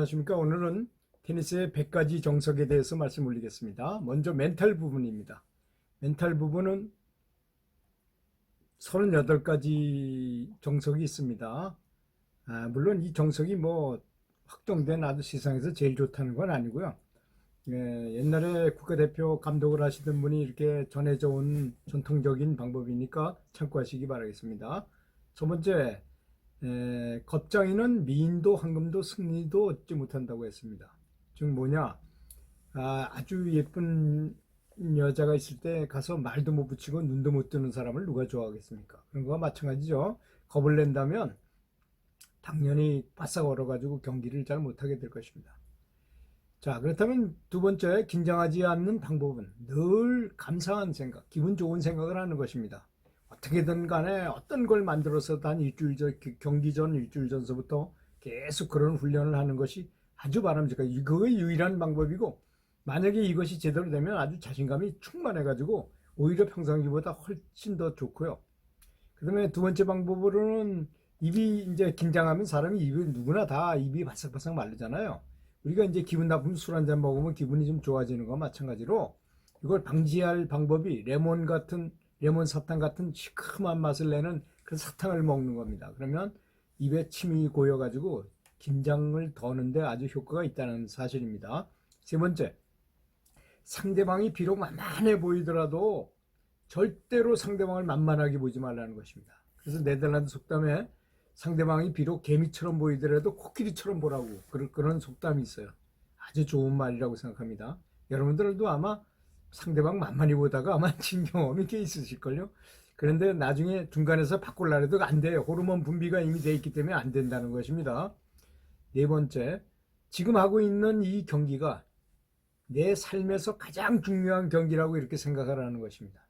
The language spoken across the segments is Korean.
안녕하십니까. 오늘은 테니스의 100가지 정석에 대해서 말씀 올리겠습니다. 먼저 멘탈 부분입니다. 멘탈 부분은 38가지 정석이 있습니다. 물론 이 정석이 뭐 확정된 아주 세상에서 제일 좋다는 건 아니고요. 옛날에 국가대표 감독을 하시던 분이 이렇게 전해져 온 전통적인 방법이니까 참고하시기 바라겠습니다. 첫 번째, 겁장이는 미인도 황금도 승리도 얻지 못한다고 했습니다. 즉 뭐냐, 아주 예쁜 여자가 있을 때 가서 말도 못 붙이고 눈도 못 뜨는 사람을 누가 좋아하겠습니까? 그런 거와 마찬가지죠. 겁을 낸다면 당연히 바싹 얼어가지고 경기를 잘 못하게 될 것입니다. 자, 그렇다면 두 번째, 긴장하지 않는 방법은 늘 감사한 생각, 기분 좋은 생각을 하는 것입니다. 어떻게든 간에 어떤 걸 만들어서 한 일주일 전, 경기 전 일주일 전서부터 계속 그런 훈련을 하는 것이 아주 바람직하고 그게 유일한 방법이고, 만약에 이것이 제대로 되면 아주 자신감이 충만해가지고 오히려 평상시보다 훨씬 더 좋고요. 그 다음에 두 번째 방법으로는 입이 이제 긴장하면 사람이 입이 누구나 다 입이 바싹바싹 마르잖아요. 우리가 이제 기분 나쁘면 술 한잔 먹으면 기분이 좀 좋아지는 거와 마찬가지로 이걸 방지할 방법이 레몬 사탕 같은 시큼한 맛을 내는 그 사탕을 먹는 겁니다. 그러면 입에 침이 고여가지고 긴장을 더는데 아주 효과가 있다는 사실입니다. 세 번째, 상대방이 비록 만만해 보이더라도 절대로 상대방을 만만하게 보지 말라는 것입니다. 그래서 네덜란드 속담에 상대방이 비록 개미처럼 보이더라도 코끼리처럼 보라고 그런 속담이 있어요. 아주 좋은 말이라고 생각합니다. 여러분들도 아마 상대방 만만히 보다가 아마 진 경험이 꽤 있으실걸요. 그런데 나중에 중간에서 바꾸려고 해도 안 돼요. 호르몬 분비가 이미 돼 있기 때문에 안 된다는 것입니다. 네 번째, 지금 하고 있는 이 경기가 내 삶에서 가장 중요한 경기라고 이렇게 생각하라는 것입니다.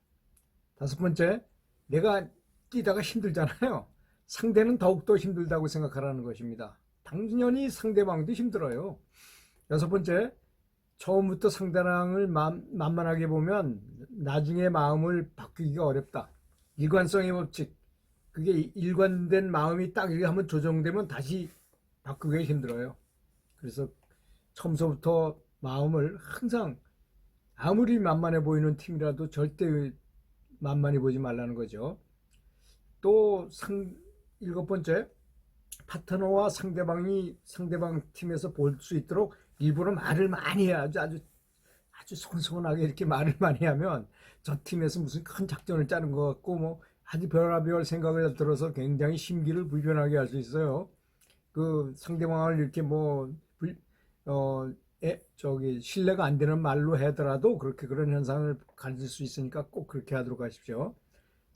다섯 번째, 내가 뛰다가 힘들잖아요. 상대는 더욱더 힘들다고 생각하라는 것입니다. 당연히 상대방도 힘들어요. 여섯 번째, 처음부터 상대방을 만만하게 보면 나중에 마음을 바꾸기가 어렵다. 일관성의 법칙, 그게 일관된 마음이 딱 이렇게 한번 조정되면 다시 바꾸기가 힘들어요. 그래서 처음부터 마음을 항상 아무리 만만해 보이는 팀이라도 절대 만만히 보지 말라는 거죠. 또 일곱 번째, 파트너와 상대방 팀에서 볼 수 있도록 일부러 말을 많이 해야 아주 손손하게 이렇게 말을 많이 하면 저 팀에서 무슨 큰 작전을 짜는 것 같고 뭐 아주 별의별 생각을 들어서 굉장히 심기를 불편하게 할 수 있어요. 그 상대방을 이렇게 신뢰가 안 되는 말로 하더라도 그렇게 그런 현상을 가질 수 있으니까 꼭 그렇게 하도록 하십시오.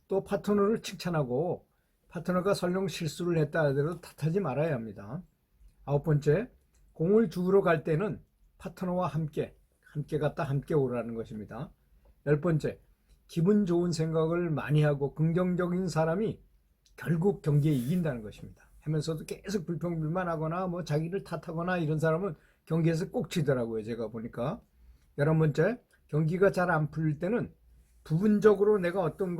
또 파트너를 칭찬하고 파트너가 설령 실수를 했다 하더라도 탓하지 말아야 합니다. 아홉 번째, 공을 주우러 갈 때는 파트너와 함께 갔다 함께 오라는 것입니다. 열 번째, 기분 좋은 생각을 많이 하고 긍정적인 사람이 결국 경기에 이긴다는 것입니다. 하면서도 계속 불평불만하거나 뭐 자기를 탓하거나 이런 사람은 경기에서 꼭 지더라고요. 제가 보니까. 11번째, 경기가 잘 안 풀릴 때는 부분적으로 내가 어떤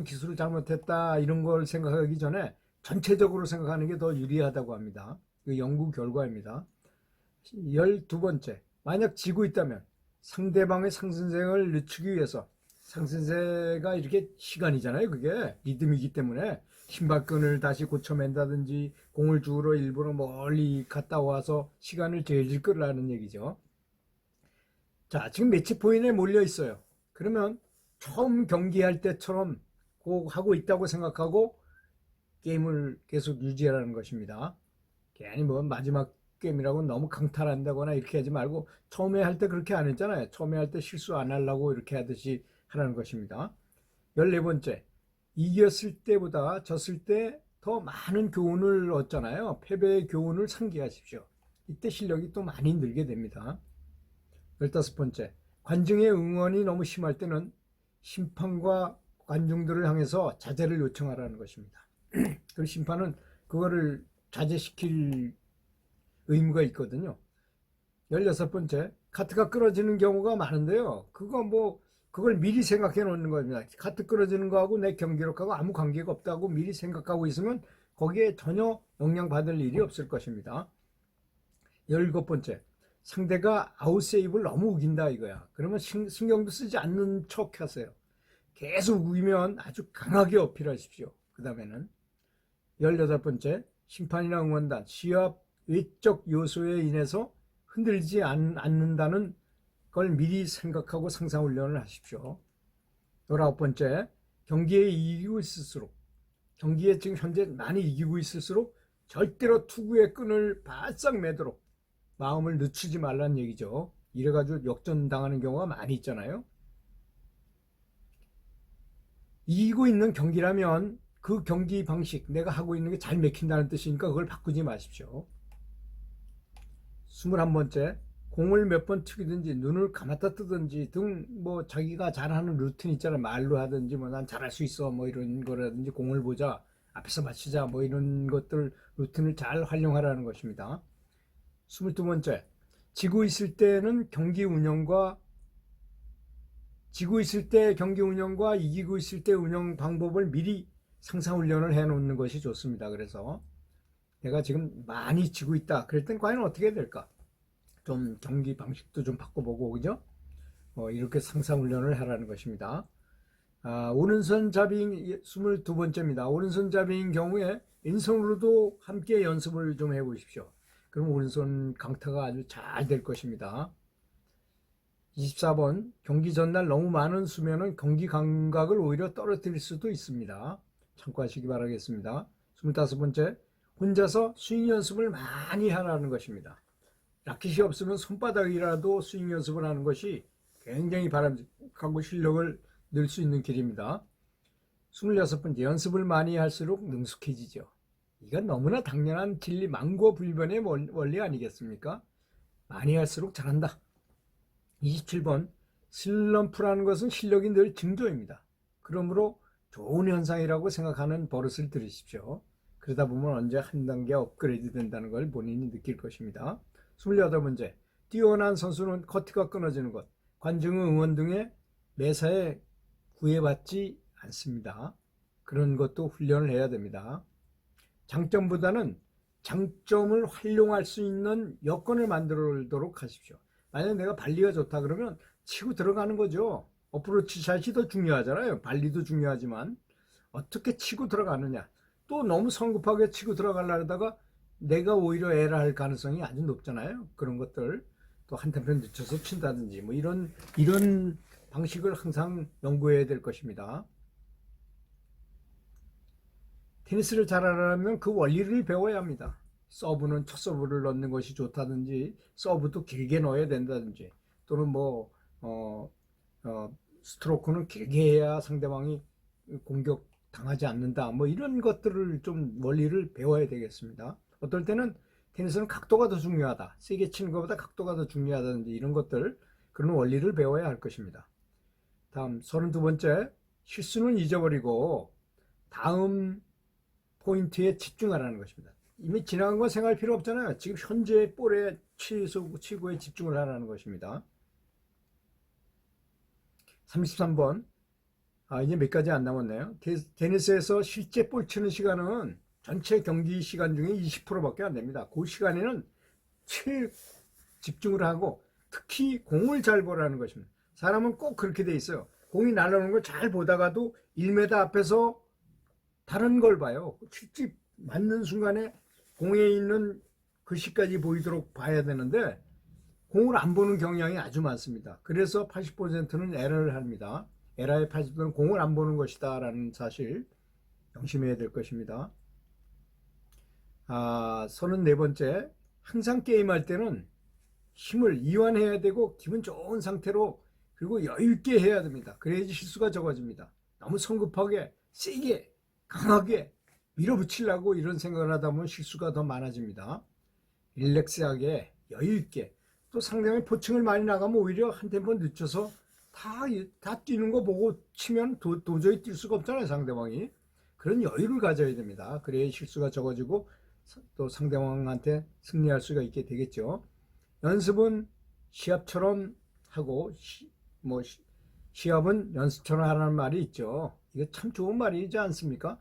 기술을 잘못했다 이런 걸 생각하기 전에 전체적으로 생각하는 게 더 유리하다고 합니다. 그 연구 결과입니다. 12번째, 만약 지고 있다면 상대방의 상승세를 늦추기 위해서, 상승세가 이렇게 시간이잖아요. 그게 리듬이기 때문에 신발끈을 다시 고쳐맨다든지 공을 주우러 일부러 멀리 갔다 와서 시간을 제일 끌으라는 얘기죠. 자, 지금 매치 포인트에 몰려 있어요. 그러면 처음 경기할 때처럼 꼭 하고 있다고 생각하고 게임을 계속 유지하라는 것입니다. 괜히 뭐 마지막 게임이라고 너무 강탈한다거나 이렇게 하지 말고 처음에 할 때 그렇게 안 했잖아요. 처음에 할 때 실수 안 하려고 이렇게 하듯이 하라는 것입니다. 14번째, 이겼을 때보다 졌을 때 더 많은 교훈을 얻잖아요. 패배의 교훈을 상기하십시오. 이때 실력이 또 많이 늘게 됩니다. 15번째, 관중의 응원이 너무 심할 때는 심판과 관중들을 향해서 자제를 요청하라는 것입니다. 그리고 심판은 그거를 자제시킬 의무가 있거든요. 16번째, 카트가 끊어지는 경우가 많은데요. 그걸 미리 생각해 놓는 겁니다. 카트 끊어지는 거하고 내 경기력하고 아무 관계가 없다고 미리 생각하고 있으면 거기에 전혀 영향받을 일이 없을 것입니다. 17번째, 상대가 아웃세이브를 너무 우긴다 이거야. 그러면 신경도 쓰지 않는 척 하세요. 계속 우기면 아주 강하게 어필하십시오. 그 다음에는 18번째, 심판이나 응원단, 시합 외적 요소에 인해서 흔들리지 않는다는 걸 미리 생각하고 상상훈련을 하십시오. 19번째, 경기에 이기고 있을수록, 경기에 지금 현재 많이 이기고 있을수록 절대로 투구의 끈을 바싹 매도록 마음을 늦추지 말라는 얘기죠. 이래가지고 역전당하는 경우가 많이 있잖아요. 이기고 있는 경기라면 그 경기 방식, 내가 하고 있는 게 잘 맥힌다는 뜻이니까 그걸 바꾸지 마십시오. 21번째, 공을 몇 번 튀기든지 눈을 감았다 뜨든지 등 뭐 자기가 잘하는 루틴 있잖아요. 말로 하든지 뭐 난 잘할 수 있어 뭐 이런 거라든지 공을 보자, 앞에서 맞추자 뭐 이런 것들 루틴을 잘 활용하라는 것입니다. 22번째, 지고 있을 때 경기 운영과 이기고 있을 때 운영 방법을 미리 상상훈련을 해놓는 것이 좋습니다. 그래서 내가 지금 많이 지고 있다. 그럴 땐 과연 어떻게 해야 될까? 좀 경기 방식도 좀 바꿔보고, 그죠? 이렇게 상상훈련을 하라는 것입니다. 오른손 잡이ing 22번째입니다. 오른손 잡이ing 경우에 왼손으로도 함께 연습을 좀 해보십시오. 그럼 오른손 강타가 아주 잘 될 것입니다. 24번, 경기 전날 너무 많은 수면은 경기 감각을 오히려 떨어뜨릴 수도 있습니다. 참고하시기 바라겠습니다. 25번째, 혼자서 스윙 연습을 많이 하라는 것입니다. 라켓이 없으면 손바닥이라도 스윙 연습을 하는 것이 굉장히 바람직하고 실력을 늘 수 있는 길입니다. 26번째, 연습을 많이 할수록 능숙해지죠. 이건 너무나 당연한 진리, 망고불변의 원리 아니겠습니까? 많이 할수록 잘한다. 27번, 슬럼프라는 것은 실력이 늘 증조입니다. 그러므로 좋은 현상이라고 생각하는 버릇을 들이십시오. 그러다 보면 언제 한 단계 업그레이드 된다는 걸 본인이 느낄 것입니다. 28번째, 뛰어난 선수는 커트가 끊어지는 것, 관중 응원 등의 매사에 구애받지 않습니다. 그런 것도 훈련을 해야 됩니다. 장점보다는 장점을 활용할 수 있는 여건을 만들도록 하십시오. 만약에 내가 발리가 좋다 그러면 치고 들어가는 거죠. 어프로치 샷이 더 중요하잖아요. 발리도 중요하지만 어떻게 치고 들어가느냐. 또 너무 성급하게 치고 들어가려다가 내가 오히려 에러할 가능성이 아주 높잖아요. 그런 것들 또 한 템포 늦춰서 친다든지 뭐 이런 방식을 항상 연구해야 될 것입니다. 테니스를 잘하려면 그 원리를 배워야 합니다. 서브는 첫 서브를 넣는 것이 좋다든지 서브도 길게 넣어야 된다든지 또는 스트로크는 길게 해야 상대방이 공격 당하지 않는다 뭐 이런 것들을 좀 원리를 배워야 되겠습니다. 어떨 때는 테니스는 각도가 더 중요하다, 세게 치는 것보다 각도가 더 중요하다든지 이런 것들, 그런 원리를 배워야 할 것입니다. 다음 32번째, 실수는 잊어버리고 다음 포인트에 집중하라는 것입니다. 이미 지나간 건 생각할 필요 없잖아요. 지금 현재 볼에 치고에 집중을 하라는 것입니다. 33번, 이제 몇 가지 안 남았네요. 테니스에서 실제 볼 치는 시간은 전체 경기 시간 중에 20%밖에 안 됩니다. 그 시간에는 집중을 하고 특히 공을 잘 보라는 것입니다. 사람은 꼭 그렇게 돼 있어요. 공이 날아오는 걸 잘 보다가도 1m 앞에서 다른 걸 봐요. 실제 맞는 순간에 공에 있는 글씨까지 보이도록 봐야 되는데 공을 안 보는 경향이 아주 많습니다. 그래서 80%는 에러를 합니다. 에러의 80%는 공을 안 보는 것이다 라는 사실 명심해야 될 것입니다. 34번째, 항상 게임할 때는 힘을 이완해야 되고 기분 좋은 상태로 그리고 여유 있게 해야 됩니다. 그래야지 실수가 적어집니다. 너무 성급하게 세게 강하게 밀어붙이려고 이런 생각을 하다 보면 실수가 더 많아집니다. 릴렉스하게 여유 있게, 또 상대방이 포칭을 많이 나가면 오히려 한 템포 늦춰서 다 뛰는 거 보고 치면 도저히 뛸 수가 없잖아요, 상대방이. 그런 여유를 가져야 됩니다. 그래야 실수가 적어지고 또 상대방한테 승리할 수가 있게 되겠죠. 연습은 시합처럼 하고 시합은 연습처럼 하라는 말이 있죠. 이거 참 좋은 말이지 않습니까?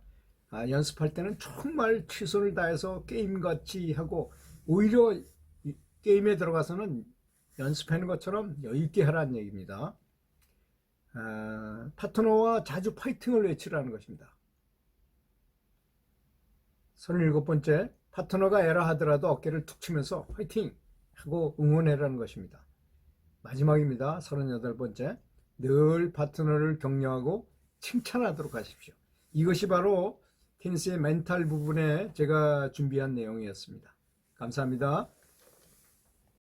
연습할 때는 정말 최선을 다해서 게임같이 하고 오히려 게임에 들어가서는 연습하는 것처럼 여유 있게 하라는 얘기입니다. 파트너와 자주 파이팅을 외치라는 것입니다. 37번째, 파트너가 에라 하더라도 어깨를 툭 치면서 파이팅 하고 응원해라는 것입니다. 마지막입니다. 38번째, 늘 파트너를 격려하고 칭찬하도록 하십시오. 이것이 바로 테니스의 멘탈 부분에 제가 준비한 내용이었습니다. 감사합니다.